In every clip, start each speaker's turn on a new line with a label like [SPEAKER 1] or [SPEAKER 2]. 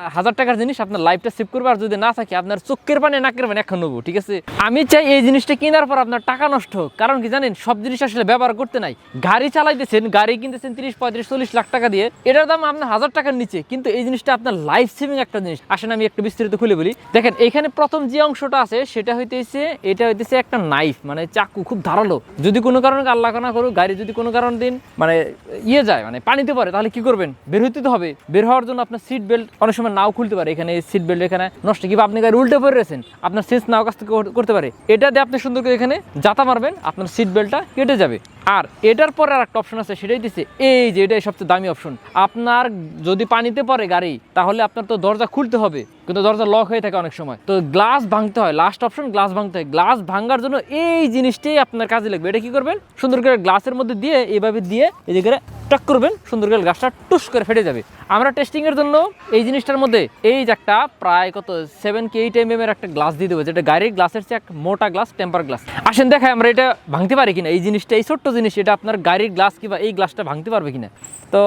[SPEAKER 1] 1000 টাকার জিনিস আপনার লাইফটা সেভ করবে, আর যদি না থাকে আপনার চোখের পানি নাকের পানি এখন নেবো। ঠিক আছে, আমি চাই এই জিনিসটা কেনার পর আপনার টাকা নষ্ট হোক। কারণ কি জানেন, সব জিনিস আসলে ব্যবহার করতে নাই। গাড়ি চালাইতেছেন, গাড়ি কিনতেছেন 30, 35, 40 লাখ টাকা দিয়ে, এটার দাম আপনার 1000 টাকার নিচে, কিন্তু এই জিনিসটা আপনার লাইফ সেভিং একটা জিনিস। আসেন আমি একটু বিস্তারিত খুলে বলি। দেখেন এখানে প্রথম যে অংশটা আছে সেটা হইতেছে, এটা হইতেছে একটা নাইফ, মানে চাকু, খুব ধারালো। যদি কোনো কারণে আল্লাহ না করুক গাড়ি যদি কোনো কারণ দিন মানে যায়, মানে পানিতে পড়ে, তাহলে কি করবেন? বের হইতে তো হবে। বের হওয়ার জন্য আপনার সিট বেল্ট অনেক সময় নাও খুলতে পারে, এখানে সিট বেল্ট এখানে নষ্ট, কিংবা আপনি গাড়ি উল্টে পড়ে রয়েছেন, আপনার সেন্স নাও কাছ থেকে করতে পারে। এটা দিয়ে আপনি সুন্দর করে এখানে জাতা মারবেন, আপনার সিট বেল্টটা কেটে যাবে। আর এটার পরে আর একটা অপশন আছে, সেটাই দিচ্ছে এই যে, এটাই সবচেয়ে দামি অপশন। আপনার যদি পানিতে পড়ে গাড়ি, তাহলে আপনার তো দরজা খুলতে হবে, কিন্তু দরজা লক হয়ে থাকে অনেক সময়, তো গ্লাস ভাঙতে হয়। লাস্ট অপশন গ্লাস ভাঙতে হয়। গ্লাস ভাঙার জন্য এই জিনিসটাই আপনার কাজে লাগবে। এটা কি করবেন? সুন্দর করে গ্লাসের মধ্যে দিয়ে এইভাবে দিয়ে এই যে করে টাক করবেন, সুন্দর করে গ্লাসটা টুস করে ফেটে যাবে। আমরা টেস্টিং এর জন্য এই জিনিসটার মধ্যে এই যে একটা প্রায় কত 7 কি 8 mm এর একটা গ্লাস দিয়ে দেবো, যেটা গাড়ির গ্লাসের চেয়ে এক মোটা গ্লাস, টেম্পার গ্লাস। আসেন দেখাই আমরা এটা ভাঙতে পারি কিনা। এই জিনিসটা, এই ছোট্ট জিনিস, এটা আপনার গাড়ির গ্লাস কিংবা এই গ্লাসটা ভাঙতে পারবে কিনা। তো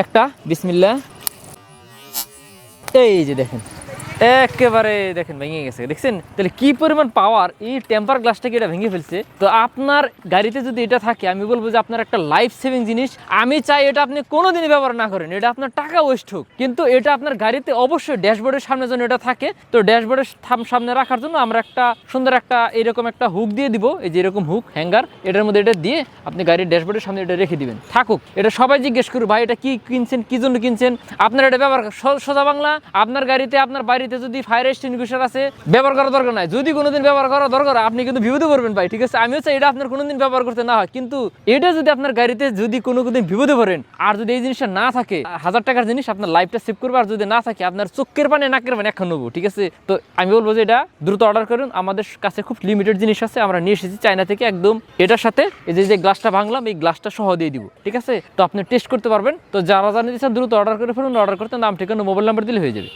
[SPEAKER 1] একটা বিসমিল্লাহ, এই যে দেখেন একেবারে দেখেন ভেঙে গেছে, দেখছেন? তাহলে কি পরিমাণ পাওয়ার এই টেম্পার গ্লাসটাকে এটা ভেঙে ফেলছে। তো আপনার গাড়িতে যদি এটা থাকে, আমি বলবো যে আপনার একটা লাইফ সেভিং জিনিস। আমি চাই এটা আপনি কোনোদিনই ব্যবহার না করেন, এটা আপনার টাকা ওয়েস্ট হোক, কিন্তু এটা আপনার গাড়িতে অবশ্যই ড্যাশবোর্ডের সামনে যেন এটা থাকে। তো ড্যাশবোর্ডের সামনে রাখার জন্য আমরা একটা সুন্দর একটা এরকম একটা হুক দিয়ে দিব, এই যে এরকম হুক হ্যাঙ্গার, এটার মধ্যে এটা দিয়ে আপনি গাড়ির ড্যাশবোর্ডের সামনে এটা রেখে দিবেন, থাকুক। এটা সবাই জিজ্ঞেস করুন, ভাই এটা কি কিনছেন, কি জন্য কিনছেন? আপনার এটা ব্যবহার, সোজা বাংলা, আপনার গাড়িতে, আপনার বাড়িতে যদি ফায়ার এক্সটিংগুইশার আছে, ব্যবহার করার দরকার নাই। যদি কোনোদিন ব্যবহার করার দরকার, আপনি কিন্তু বিপদে পড়বেন ভাই। ঠিক আছে, আমিও চাই এটা আপনার কোনোদিন ব্যবহার করতে না হয়, কিন্তু এটা যদি আপনার গাড়িতে যদি কোনোদিন বিপদে পড়েন, আর যদি এই জিনিসটা না থাকে, 1000 টাকার জিনিস আপনার লাইফটা সেভ করবে, আর যদি না থাকে আপনার চোখের পানি নাকের পানি এখন নেবো। ঠিক আছে, তো আমি বলবো যে এটা দ্রুত অর্ডার করুন। আমাদের কাছে খুব লিমিটেড জিনিস আছে, আমরা নিয়ে এসেছি চায়না থেকে একদম। এটার সাথে এই যে গ্লাসটা ভাঙলাম, এই গ্লাসটা সহ দিয়ে দিব। ঠিক আছে, তো আপনি টেস্ট করতে পারবেন। তো যারা জানিয়ে দিচ্ছেন দ্রুত অর্ডার করে ফেলুন। অর্ডার করতে নাম, ঠিকানা, মোবাইল নাম্বার দিলে হয়ে যাবে।